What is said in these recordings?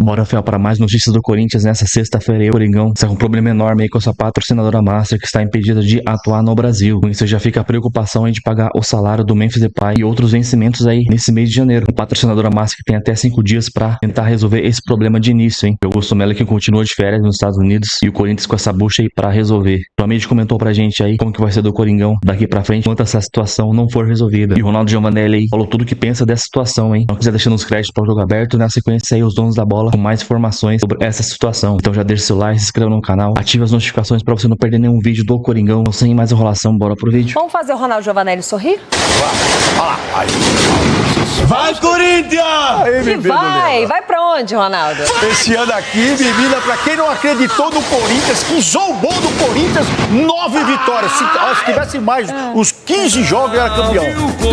Bora, Fel, para mais notícias do Corinthians nessa sexta-feira. O Coringão está com um problema enorme aí com essa patrocinadora Master, que está impedida de atuar no Brasil. Com isso já fica a preocupação aí de pagar o salário do Memphis Depay e outros vencimentos aí nesse mês de janeiro. A patrocinadora Master que tem até 5 dias para tentar resolver esse problema de início, hein? O Augusto Melo que continua de férias nos Estados Unidos e o Corinthians com essa bucha aí para resolver. O Amide comentou pra gente aí como que vai ser do Coringão daqui pra frente enquanto essa situação não for resolvida. E o Ronaldo Giovanelli aí falou tudo o que pensa dessa situação, hein? Não quiser deixando os créditos para o jogo aberto, na sequência aí os donos da bola com mais informações sobre essa situação. Então já deixa seu like, se inscreva no canal, ative as notificações para você não perder nenhum vídeo do Coringão. Então, sem mais enrolação, bora pro vídeo. Vamos fazer o Ronaldo Giovanelli sorrir? Olha lá. Aí. Vai, Corinthians! Aí, vai pra onde, Ronaldo? Esse ano aqui, menina, pra quem não acreditou no Corinthians, que zombou do Corinthians, 9 vitórias. Se tivesse mais uns 15 jogos, era campeão.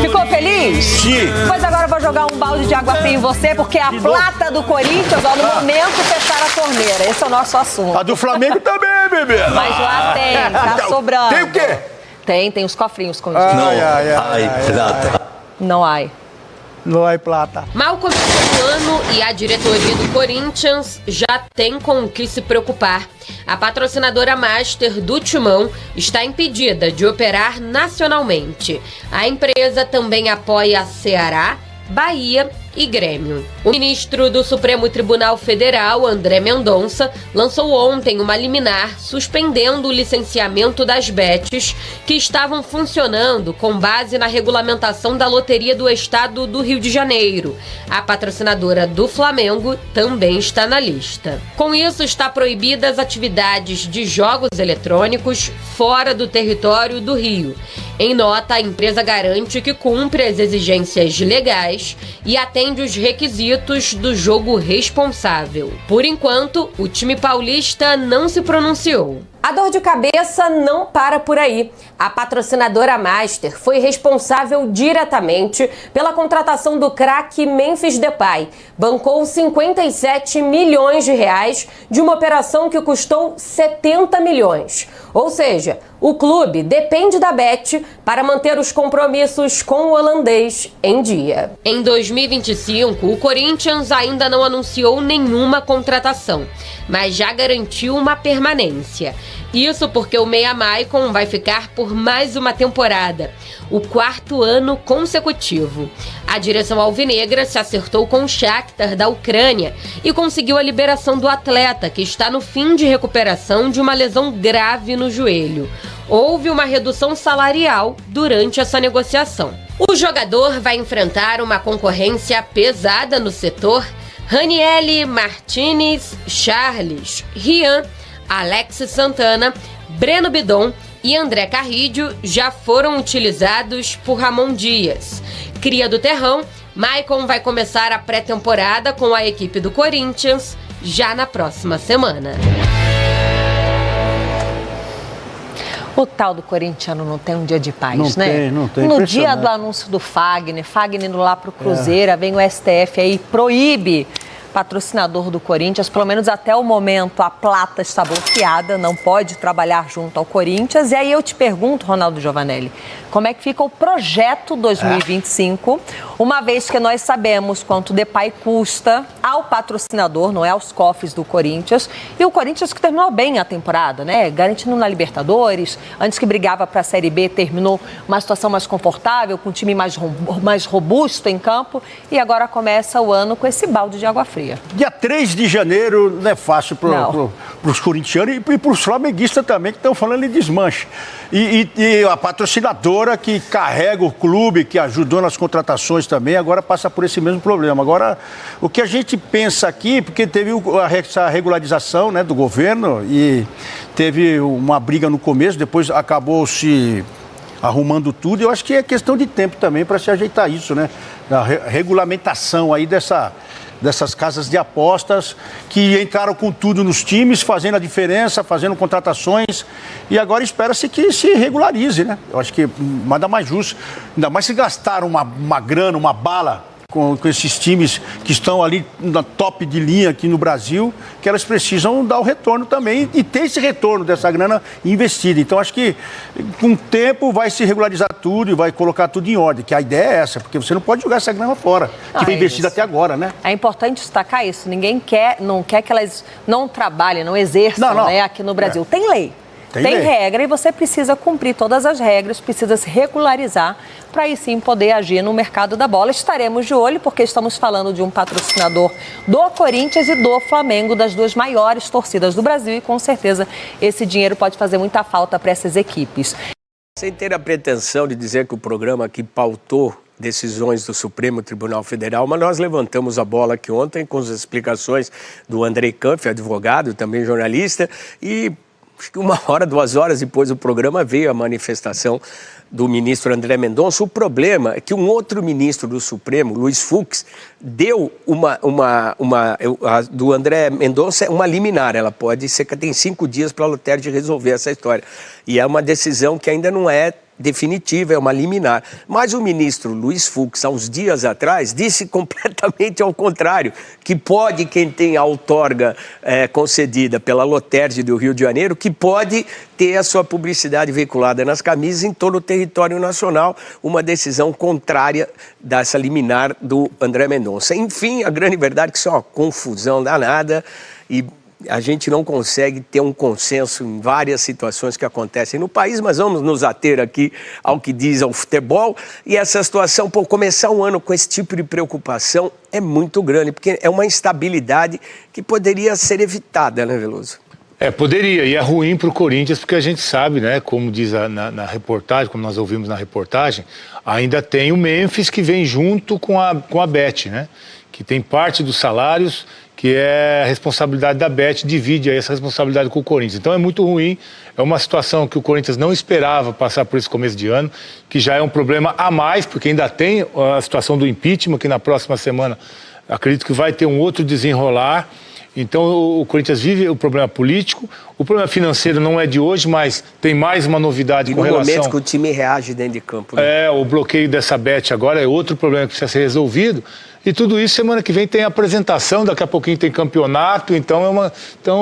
Ficou feliz? Sim. Pois agora eu vou jogar um balde de água fria em você, porque a plata do Corinthians, ó, no momento, fecharam a torneira. Esse é o nosso assunto. A do Flamengo também, bebê. Mas lá tem, tá sobrando. Tem o quê? Tem os cofrinhos com isso. Não há. Não há plata. Mal começou o ano e a diretoria do Corinthians já tem com o que se preocupar. A patrocinadora Master do Timão está impedida de operar nacionalmente. A empresa também apoia Ceará, Bahia e Grêmio. O ministro do Supremo Tribunal Federal, André Mendonça, lançou ontem uma liminar suspendendo o licenciamento das bets que estavam funcionando com base na regulamentação da Loteria do Estado do Rio de Janeiro. A patrocinadora do Flamengo também está na lista. Com isso, está proibida as atividades de jogos eletrônicos fora do território do Rio. Em nota, a empresa garante que cumpre as exigências legais e atende os requisitos do jogo responsável. Por enquanto, o time paulista não se pronunciou. A dor de cabeça não para por aí. A patrocinadora Master foi responsável diretamente pela contratação do craque Memphis Depay. Bancou 57 milhões de reais de uma operação que custou 70 milhões. Ou seja, o clube depende da Bet para manter os compromissos com o holandês em dia. Em 2025, o Corinthians ainda não anunciou nenhuma contratação, mas já garantiu uma permanência. Isso porque o meia Maicon vai ficar por mais uma temporada, o 4º ano consecutivo. A direção alvinegra se acertou com o Shakhtar da Ucrânia e conseguiu a liberação do atleta, que está no fim de recuperação de uma lesão grave no joelho. Houve uma redução salarial durante essa negociação. O jogador vai enfrentar uma concorrência pesada no setor. Ranieri, Martinez, Charles, Rian, Alex Santana, Breno Bidon e André Carrídio já foram utilizados por Ramon Dias. Cria do Terrão, Maicon vai começar a pré-temporada com a equipe do Corinthians já na próxima semana. O tal do corintiano não tem um dia de paz, né? Não tem. No dia do anúncio do Fagner indo lá pro Cruzeiro, vem o STF aí, proíbe patrocinador do Corinthians, pelo menos até o momento a plata está bloqueada, não pode trabalhar junto ao Corinthians. E aí eu te pergunto, Ronaldo Giovanelli, como é que fica o projeto 2025, uma vez que nós sabemos quanto o Depay custa ao patrocinador, não é aos cofres do Corinthians, e o Corinthians que terminou bem a temporada, né? Garantindo na Libertadores, antes que brigava para a Série B, terminou uma situação mais confortável, com um time mais robusto em campo, e agora começa o ano com esse balde de água fria. Dia 3 de janeiro não é fácil para os corintianos e para os flamenguistas também, que estão falando em desmanche. E a patrocinadora que carrega o clube, que ajudou nas contratações também, agora passa por esse mesmo problema. Agora, o que a gente pensa aqui, porque teve essa regularização, né, do governo e teve uma briga no começo, depois acabou se arrumando tudo. Eu acho que é questão de tempo também para se ajeitar isso, né? A regulamentação aí dessas casas de apostas que entraram com tudo nos times, fazendo a diferença, fazendo contratações, e agora espera-se que se regularize, né? Eu acho que nada mais justo, ainda mais se gastaram uma grana, uma bala com esses times que estão ali na top de linha aqui no Brasil, que elas precisam dar o retorno também e ter esse retorno dessa grana investida. Então, acho que com o tempo vai se regularizar tudo e vai colocar tudo em ordem, que a ideia é essa, porque você não pode jogar essa grana fora, que foi investida até agora, né? É importante destacar isso. Ninguém não quer que elas não trabalhem, não exerçam, né, aqui no Brasil. Tem lei. Tem regra e você precisa cumprir todas as regras, precisa se regularizar para aí sim poder agir no mercado da bola. Estaremos de olho porque estamos falando de um patrocinador do Corinthians e do Flamengo, das duas maiores torcidas do Brasil, e com certeza esse dinheiro pode fazer muita falta para essas equipes. Sem ter a pretensão de dizer que o programa aqui pautou decisões do Supremo Tribunal Federal, mas nós levantamos a bola aqui ontem com as explicações do Andrei Kampf, advogado, também jornalista, e acho que 1 hora, 2 horas depois do programa veio a manifestação do ministro André Mendonça. O problema é que um outro ministro do Supremo, Luiz Fux, deu do André Mendonça uma liminar. Ela pode ser que tem 5 dias para a Luterd resolver essa história. E é uma decisão que ainda não é definitiva, é uma liminar. Mas o ministro Luiz Fux, há uns dias atrás, disse completamente ao contrário, que pode, quem tem a outorga concedida pela Luterd do Rio de Janeiro, que pode ter a sua publicidade veiculada nas camisas em todo o território nacional, uma decisão contrária dessa liminar do André Mendonça. Enfim, a grande verdade é que isso é uma confusão danada e a gente não consegue ter um consenso em várias situações que acontecem no país, mas vamos nos ater aqui ao que diz ao futebol. E essa situação, por começar um ano com esse tipo de preocupação, é muito grande, porque é uma instabilidade que poderia ser evitada, né, Veloso? Poderia, e é ruim para o Corinthians, porque a gente sabe, né, como diz na reportagem, como nós ouvimos na reportagem, ainda tem o Memphis que vem junto com a Bet, né, que tem parte dos salários, que é a responsabilidade da Bet, divide aí essa responsabilidade com o Corinthians. Então é muito ruim, é uma situação que o Corinthians não esperava passar por esse começo de ano, que já é um problema a mais, porque ainda tem a situação do impeachment, que na próxima semana acredito que vai ter um outro desenrolar. Então o Corinthians vive o problema político, o problema financeiro não é de hoje, mas tem mais uma novidade com relação... E no momento que o time reage dentro de campo, né? O bloqueio dessa Bet agora é outro problema que precisa ser resolvido. E tudo isso, semana que vem tem apresentação, daqui a pouquinho tem campeonato, então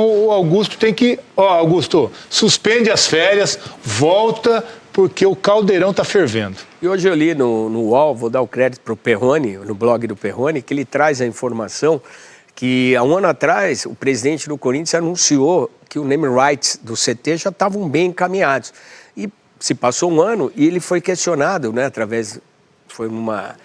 o Augusto tem que... Augusto, suspende as férias, volta, porque o caldeirão está fervendo. E hoje eu li no UOL, vou dar o crédito para o Perrone, no blog do Perrone, que ele traz a informação que há um ano atrás o presidente do Corinthians anunciou que o name rights do CT já estavam bem encaminhados. E se passou um ano e ele foi questionado, né, foi uma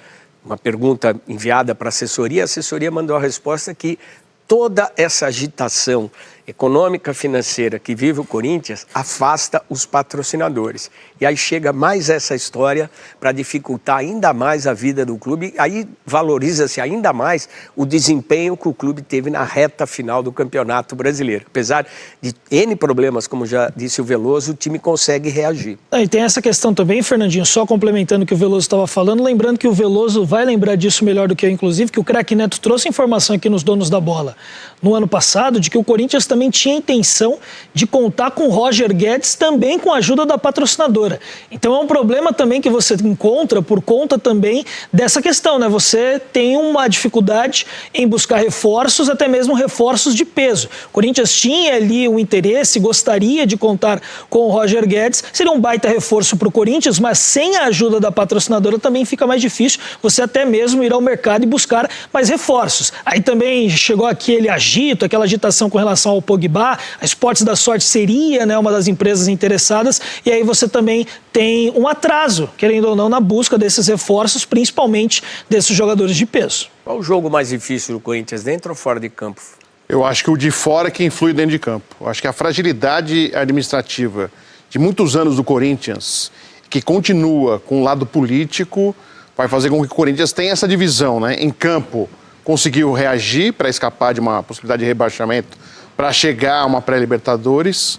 pergunta enviada para a assessoria mandou a resposta que toda essa agitação econômica, financeira que vive o Corinthians afasta os patrocinadores. E aí chega mais essa história para dificultar ainda mais a vida do clube. Aí valoriza-se ainda mais o desempenho que o clube teve na reta final do Campeonato Brasileiro. Apesar de N problemas, como já disse o Veloso, o time consegue reagir. E tem essa questão também, Fernandinho, só complementando o que o Veloso estava falando, lembrando que o Veloso vai lembrar disso melhor do que eu, inclusive, que o Craque Neto trouxe informação aqui nos Donos da Bola no ano passado, de que o Corinthians também tinha intenção de contar com o Roger Guedes, também com a ajuda da patrocinadora. Então é um problema também que você encontra por conta também dessa questão, né? Você tem uma dificuldade em buscar reforços, até mesmo reforços de peso. O Corinthians tinha ali um interesse, gostaria de contar com o Roger Guedes, seria um baita reforço para o Corinthians, mas sem a ajuda da patrocinadora também fica mais difícil você até mesmo ir ao mercado e buscar mais reforços. Aí também chegou aquele agito, aquela agitação com relação ao Pogba, a Esportes da Sorte seria, né, uma das empresas interessadas, e aí você também tem um atraso, querendo ou não, na busca desses reforços, principalmente desses jogadores de peso. Qual o jogo mais difícil do Corinthians, dentro ou fora de campo? Eu acho que o de fora é que influi dentro de campo. Eu acho que a fragilidade administrativa de muitos anos do Corinthians, que continua com o lado político, vai fazer com que o Corinthians tenha essa divisão, né? Em campo, conseguiu reagir para escapar de uma possibilidade de rebaixamento, para chegar a uma pré-Libertadores,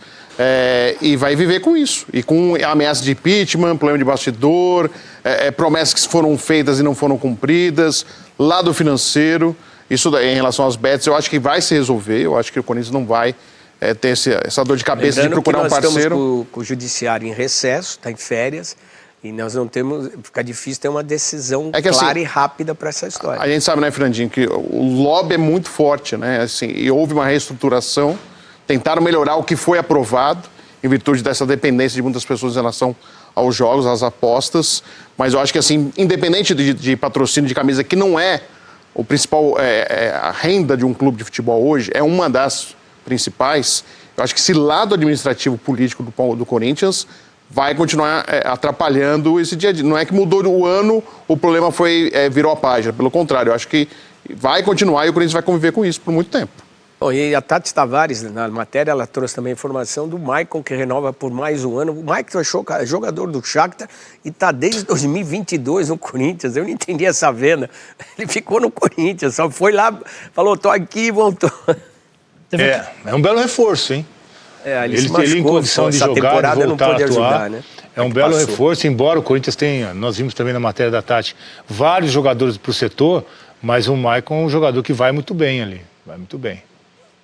e vai viver com isso. E com ameaça de impeachment, problema de bastidor, promessas que foram feitas e não foram cumpridas, lado financeiro. Isso em relação às bets, eu acho que vai se resolver. Eu acho que o Corinthians não vai ter essa dor de cabeça. Lembrando de procurar um parceiro. Estamos com o judiciário em recesso, está em férias. E nós não temos, fica difícil ter uma decisão É que, clara assim, e rápida para essa história. A gente sabe, né, Fernandinho, que o lobby é muito forte, né? Assim, e houve uma reestruturação, tentaram melhorar o que foi aprovado, em virtude dessa dependência de muitas pessoas em relação aos jogos, às apostas. Mas eu acho que, assim, independente de patrocínio de camisa, que não é o principal, a renda de um clube de futebol hoje, é uma das principais. Eu acho que esse lado administrativo político do Corinthians vai continuar atrapalhando esse dia a dia. Não é que mudou o ano, o problema virou a página. Pelo contrário, eu acho que vai continuar e o Corinthians vai conviver com isso por muito tempo. Bom, e a Tati Tavares, na matéria, ela trouxe também a informação do Maicon, que renova por mais um ano. O Maicon é jogador do Shakhtar e está desde 2022 no Corinthians. Eu não entendi essa venda. Ele ficou no Corinthians, só foi lá, falou, tô aqui e voltou. É um belo reforço, hein? Ele em condição de jogar, de voltar a atuar, ajudar, né? É um belo reforço, embora o Corinthians tenha, nós vimos também na matéria da Tati, vários jogadores para o setor, mas o Maicon é um jogador que vai muito bem ali, vai muito bem.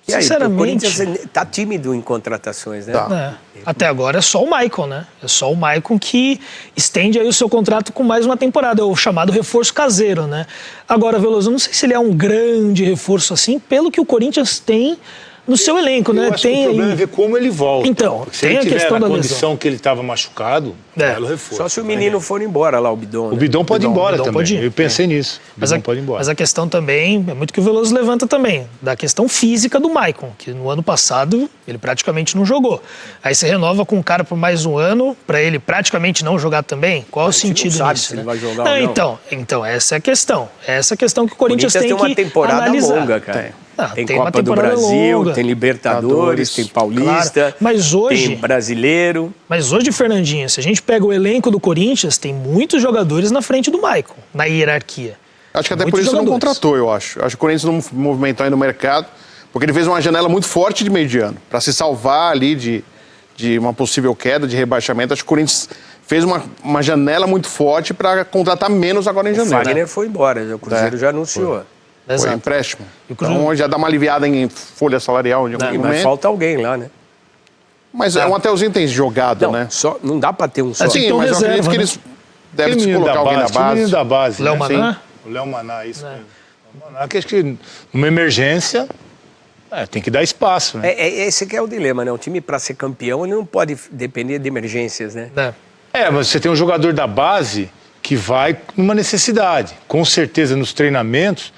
E aí, Sinceramente, o Corinthians está tímido em contratações, né? Até agora é só o Maicon, né? É só o Maicon que estende aí o seu contrato com mais uma temporada, é o chamado reforço caseiro, né? Agora, Veloso, eu não sei se ele é um grande reforço pelo que o Corinthians tem no seu elenco, né? Eu acho que o problema é ver como ele volta. Então, se tem ele a questão da condição que ele estava machucado, belo reforço. Só se o menino for embora lá, o Bidon. O Bidon pode ir embora também. Pode ir. Eu pensei nisso. O Bidon pode ir embora. Mas a questão também, é muito que o Veloso levanta também, da questão física do Maicon, que no ano passado ele praticamente não jogou. Aí você renova com o cara por mais um ano, para ele praticamente não jogar também? Qual é o sentido disso? Não sabe se ele vai jogar ou não. Então, essa é a questão. Essa é a questão que o Corinthians tem uma que temporada analisar. longa, cara. Tem uma Copa do temporada Brasil, longa. tem Libertadores, tem Paulista, claro. Mas hoje, tem Brasileiro. Mas hoje, Fernandinho, se a gente pega o elenco do Corinthians, tem muitos jogadores na frente do Maicon, na hierarquia. Acho que até por isso não contratou, eu acho. Acho que o Corinthians não movimentou ainda no mercado, porque ele fez uma janela muito forte de meio de ano, para se salvar ali de uma possível queda, de rebaixamento. Acho que o Corinthians fez uma janela muito forte para contratar menos agora em janeiro. O Fagner foi embora, o Cruzeiro já anunciou. Foi empréstimo. Então já dá uma aliviada em folha salarial. Mas falta alguém lá, né? Mas o Mateuzinho tem jogado, né? Não dá para ter um só. Sim, mas eu acredito que eles devem se colocar alguém na base. O menino da base. Léo Maná? O Léo Maná, isso mesmo. O Maná, que acho que numa emergência tem que dar espaço, né? Esse que é o dilema, né? Um time para ser campeão, ele não pode depender de emergências, né? Mas você tem um jogador da base que vai numa necessidade. Com certeza nos treinamentos,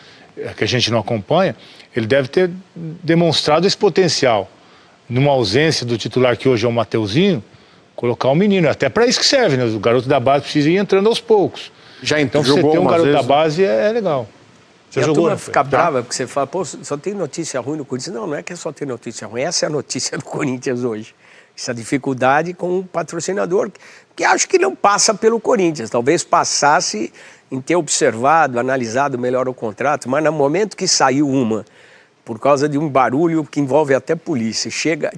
que a gente não acompanha, ele deve ter demonstrado esse potencial. Numa ausência do titular, que hoje é o Mateuzinho, colocar um menino. Até para isso que serve, né? O garoto da base precisa ir entrando aos poucos. Então, você ter um garoto da base é legal. Você jogou, a turma fica brava porque você fala, pô, só tem notícia ruim no Corinthians. Não é que é só ter notícia ruim. Essa é a notícia do Corinthians hoje. Essa dificuldade com o patrocinador, que acho que não passa pelo Corinthians. Talvez passasse em ter observado, analisado melhor o contrato, mas no momento que saiu por causa de um barulho que envolve até polícia,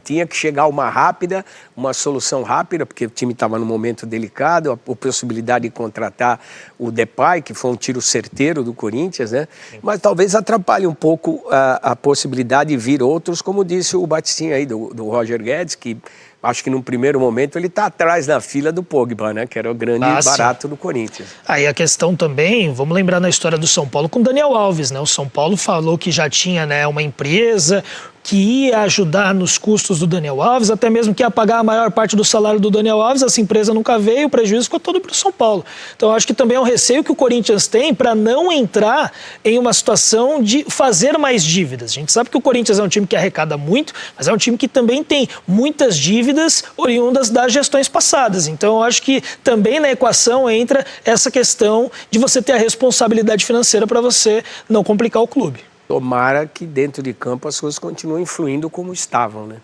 tinha que chegar uma solução rápida, porque o time estava num momento delicado, a possibilidade de contratar o Depay, que foi um tiro certeiro do Corinthians, né? Mas talvez atrapalhe um pouco a possibilidade de vir outros, como disse o Batistinha aí, do Roger Guedes, que acho que num primeiro momento ele está atrás na fila do Pogba, né? Que era o grande barato do Corinthians. Aí a questão também, vamos lembrar na história do São Paulo com o Daniel Alves, né? O São Paulo falou que já tinha, né, uma empresa que ia ajudar nos custos do Daniel Alves, até mesmo que ia pagar a maior parte do salário do Daniel Alves. Essa empresa nunca veio, o prejuízo ficou todo para o São Paulo. Então acho que também é um receio que o Corinthians tem para não entrar em uma situação de fazer mais dívidas. A gente sabe que o Corinthians é um time que arrecada muito, mas é um time que também tem muitas dívidas oriundas das gestões passadas. Então eu acho que também na equação entra essa questão de você ter a responsabilidade financeira para você não complicar o clube. Tomara que dentro de campo as coisas continuem fluindo como estavam, né?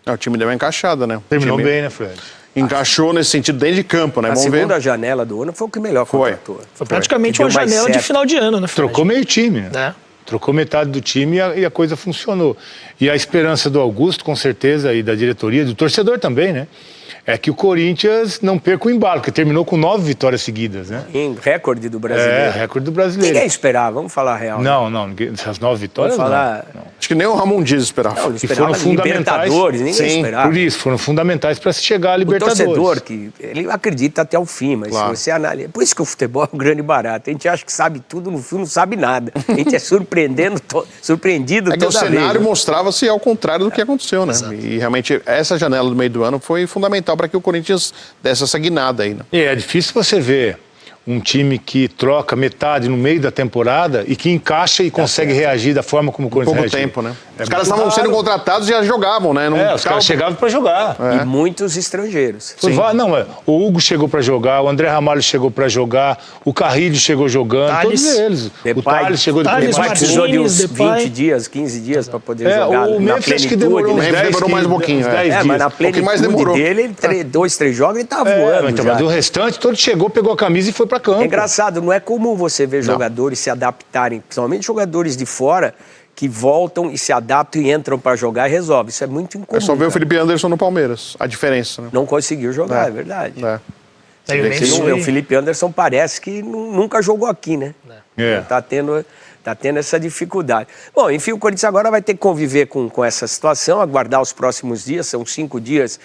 O time deu uma encaixada, né? Terminou bem, né, Fred? Encaixou nesse sentido dentro de campo, né? A segunda janela do ano foi o que melhor contratou. Foi praticamente uma janela de final de ano, né, Fred? Trocou meio time, né? Trocou metade do time e a coisa funcionou. E a esperança do Augusto, com certeza, e da diretoria, do torcedor também, né? é que o Corinthians não perca o embalo, porque terminou com 9 vitórias seguidas, né? Em recorde do brasileiro. Recorde do brasileiro. Ninguém esperava, vamos falar a real. Não, essas 9 vitórias vamos falar... não. Acho que nem o Ramon Dias esperava. Não, E foram fundamentais. Ninguém esperava. Por isso, foram fundamentais para se chegar à Libertadores. O torcedor, que ele acredita até o fim, mas se você analisa... Por isso que o futebol é um grande barato. A gente acha que sabe tudo, no fim não sabe nada. A gente é surpreendido que toda o cenário vez. mostrava-se ao contrário do que aconteceu, né? Exato. E realmente essa janela do meio do ano foi fundamental para que o Corinthians desse essa guinada aí, né? É difícil você ver um time que troca metade no meio da temporada e que encaixa e consegue reagir da forma como o Corinthians Pouco reagiu. tempo, né? Os caras estavam sendo contratados e já jogavam, né? Os caras chegavam para jogar. E muitos estrangeiros. O Hugo chegou para jogar, o André Ramalho chegou para jogar, o Carrilho chegou jogando, todos eles. O Thales chegou depois. Precisou de uns 20 dias, 15 dias para poder jogar. O Memphis que demorou uns 10 demorou mais um pouquinho. 10 dias. Mas na plenitude dele, 2, 3 jogos, ele tá voando. Então, mas o restante, todo chegou, pegou a camisa e foi para campo. É engraçado, não é comum você ver jogadores se adaptarem, principalmente jogadores de fora, que voltam e se adaptam e entram para jogar e resolvem. Isso é muito incomum. É só ver o Felipe Anderson no Palmeiras, a diferença, né? Não conseguiu jogar, é verdade. É. O Felipe Anderson parece que nunca jogou aqui, né? Tá tendo essa dificuldade. Bom, enfim, o Corinthians agora vai ter que conviver com essa situação, aguardar os próximos dias, são 5 dias,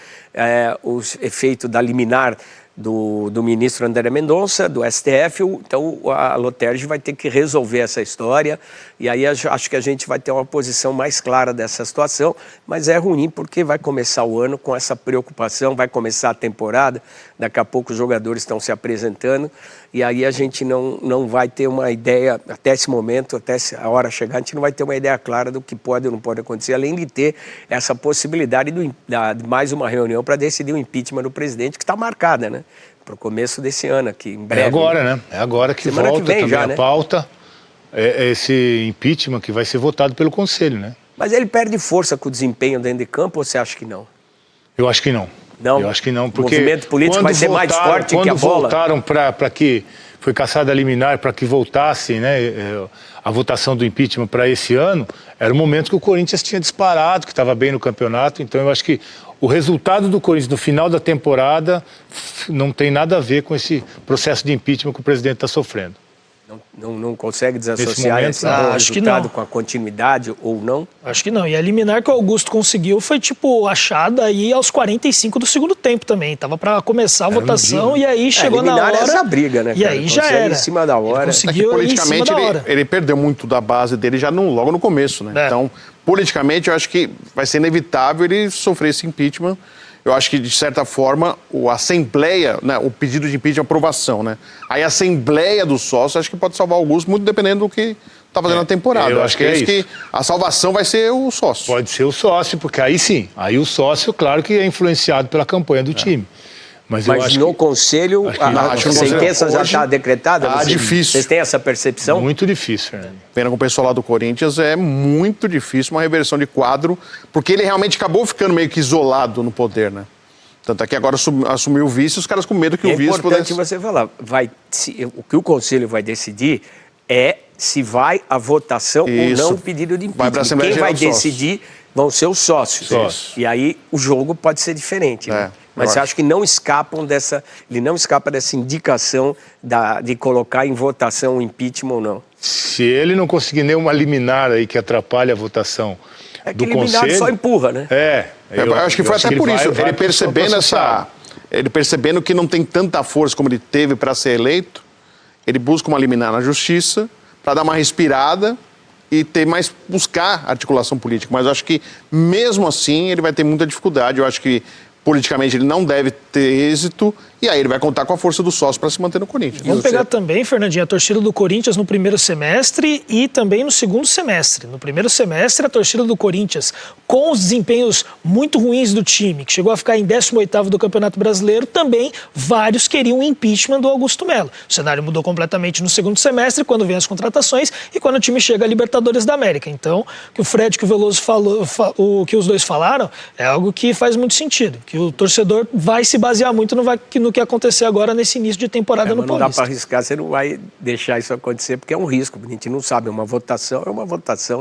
o efeito da liminar do ministro André Mendonça, do STF, então a Loterge vai ter que resolver essa história, e aí acho que a gente vai ter uma posição mais clara dessa situação, mas é ruim porque vai começar o ano com essa preocupação, vai começar a temporada, daqui a pouco os jogadores estão se apresentando, e aí a gente não vai ter uma ideia, até esse momento, até a hora chegar, a gente não vai ter uma ideia clara do que pode ou não pode acontecer, além de ter essa possibilidade de mais uma reunião para decidir o impeachment do presidente, que está marcada, né? Para o começo desse ano aqui, em breve. É agora, né? É agora que Semana volta que vem também já, a né? pauta, esse impeachment que vai ser votado pelo Conselho, né? Mas ele perde força com o desempenho dentro de campo ou você acha que não? Eu acho que não. Não? Eu acho que não, porque... O movimento político vai ser mais forte que a bola? Quando voltaram para que... Foi caçada a liminar para que voltasse, né, a votação do impeachment para esse ano, era o momento que o Corinthians tinha disparado, que estava bem no campeonato. Então eu acho que o resultado do Corinthians no final da temporada não tem nada a ver com esse processo de impeachment que o presidente está sofrendo. Não consegue desassociar momento, esse acho que resultado não. com a continuidade ou não? Acho que não. E a liminar que o Augusto conseguiu foi, achada aí aos 45 do segundo tempo também. Tava para começar a votação e aí chegou na hora... essa briga, né, E cara? aí já Consegue era. em cima da hora. Ele conseguiu aí em cima politicamente da hora. ele perdeu muito da base dele já logo no começo, né? Então, politicamente, eu acho que vai ser inevitável ele sofrer esse impeachment. Eu acho que, de certa forma, a Assembleia, né, o pedido de impeachment, aprovação, né? Aí a Assembleia dos sócios, acho que pode salvar o Augusto, muito dependendo do que está fazendo na temporada. Eu acho que é isso. Que a salvação vai ser o sócio. Pode ser o sócio, porque aí sim, aí o sócio, claro que é influenciado pela campanha do time. Mas eu acho no Conselho, a sentença já está decretada? Difícil. Vocês têm essa percepção? muito difícil, Fernando. Pena com o pessoal lá do Corinthians, é muito difícil uma reversão de quadro, porque ele realmente acabou ficando meio que isolado no poder, né? Tanto é que agora assumiu o vice, os caras com medo que o vice pudesse... É importante você falar, o que o Conselho vai decidir é se vai a votação ou não o pedido de impeachment. Vai pra Assembleia Quem vai Geral dos decidir vão ser os sócios. E aí o jogo pode ser diferente, né? Mas eu acho que não escapam ele não escapa dessa indicação de colocar em votação o impeachment ou não. Se ele não conseguir nenhuma liminar aí que atrapalhe a votação do Conselho... só empurra, né? Eu acho que foi até por isso. Ele percebendo que não tem tanta força como ele teve para ser eleito, ele busca uma liminar na justiça para dar uma respirada e buscar articulação política. Mas eu acho que, mesmo assim, ele vai ter muita dificuldade. Eu acho que, politicamente, ele não deve ter êxito, e aí ele vai contar com a força do sócio para se manter no Corinthians. Vamos pegar também, Fernandinho, a torcida do Corinthians no primeiro semestre e também no segundo semestre. No primeiro semestre, a torcida do Corinthians, com os desempenhos muito ruins do time, que chegou a ficar em 18º do Campeonato Brasileiro, também vários queriam o impeachment do Augusto Melo. O cenário mudou completamente no segundo semestre, quando vem as contratações e quando o time chega a Libertadores da América. Então, o que o Fred e o Veloso falou, o que os dois falaram, é algo que faz muito sentido, que o torcedor vai se basear muito no que acontecer agora nesse início de temporada no Paulista. Não dá para arriscar, você não vai deixar isso acontecer, porque é um risco, a gente não sabe, uma votação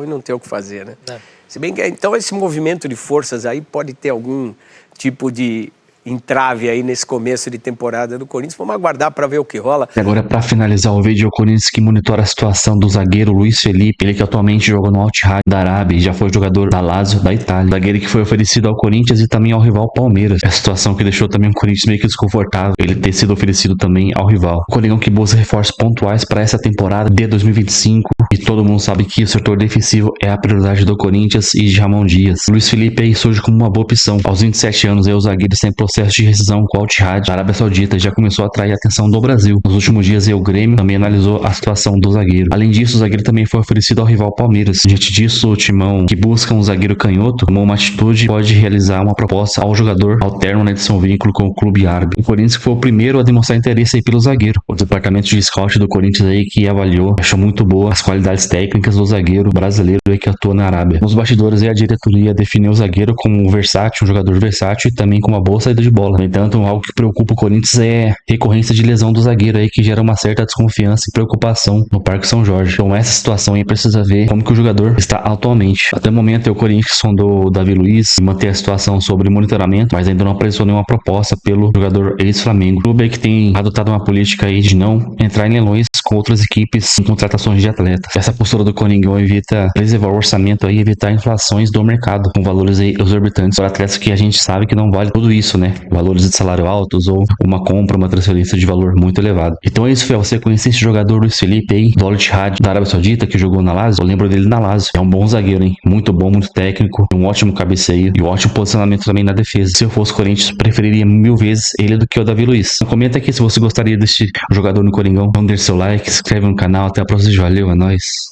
e não tem o que fazer, né? Se bem que, então, esse movimento de forças aí pode ter algum tipo de entrave aí nesse começo de temporada do Corinthians. Vamos aguardar para ver o que rola. Agora, para finalizar o vídeo, o Corinthians que monitora a situação do zagueiro Luiz Felipe, ele que atualmente joga no Al-Ittihad da Arábia e já foi jogador da Lazio da Itália. Zagueiro que foi oferecido ao Corinthians e também ao rival Palmeiras. É a situação que deixou também o Corinthians meio que desconfortável, ele ter sido oferecido também ao rival. O Coringão que busca reforços pontuais para essa temporada de 2025 e todo mundo sabe que o setor defensivo é a prioridade do Corinthians e de Ramon Dias. Luiz Felipe aí surge como uma boa opção. Aos 27 anos, aí, o zagueiro está em processo de rescisão com o Al-Ittihad da Arábia Saudita, já começou a atrair a atenção do Brasil. Nos últimos dias, aí, o Grêmio também analisou a situação do zagueiro. Além disso, o zagueiro também foi oferecido ao rival Palmeiras. Diante disso, o Timão, que busca um zagueiro canhoto, tomou uma atitude e pode realizar uma proposta ao jogador ao término de seu vínculo com o clube árabe. O Corinthians que foi o primeiro a demonstrar interesse aí pelo zagueiro. O departamento de scout do Corinthians aí que avaliou, achou muito boa as qualidades técnicas do zagueiro brasileiro aí que atua na Arábia. Nos bastidores aí, a diretoria definiu o zagueiro como um versátil, um jogador versátil e também com uma boa saída de bola. No entanto, algo que preocupa o Corinthians é a recorrência de lesão do zagueiro aí que gera uma certa desconfiança e preocupação no Parque São Jorge. Então essa situação aí precisa ver como que o jogador está atualmente. Até o momento, o Corinthians sondou o Davi Luiz e manter a situação sobre monitoramento, mas ainda não apresentou nenhuma proposta pelo jogador ex-Flamengo. O clube aí que tem adotado uma política aí de não entrar em leilões com outras equipes em contratações de atletas. Essa postura do Coringão evita preservar o orçamento aí e evitar inflações do mercado com valores aí exorbitantes para atletas que a gente sabe que não vale tudo isso, né? Valores de salário altos ou uma compra, uma transferência de valor muito elevado. Então é isso, Fel. Você conhece esse jogador Luiz Felipe aí, do Al-Ittihad da Arábia Saudita, que jogou na Lazio? Eu lembro dele na Lazio. É um bom zagueiro, hein? Muito bom, muito técnico, um ótimo cabeceio e um ótimo posicionamento também na defesa. Se eu fosse Corinthians, preferiria 1000 vezes ele do que o Davi Luiz. Comenta aqui se você gostaria desse jogador no Coringão. Então deixa seu like, se inscreve no canal. Até a próxima. Valeu, é nóis.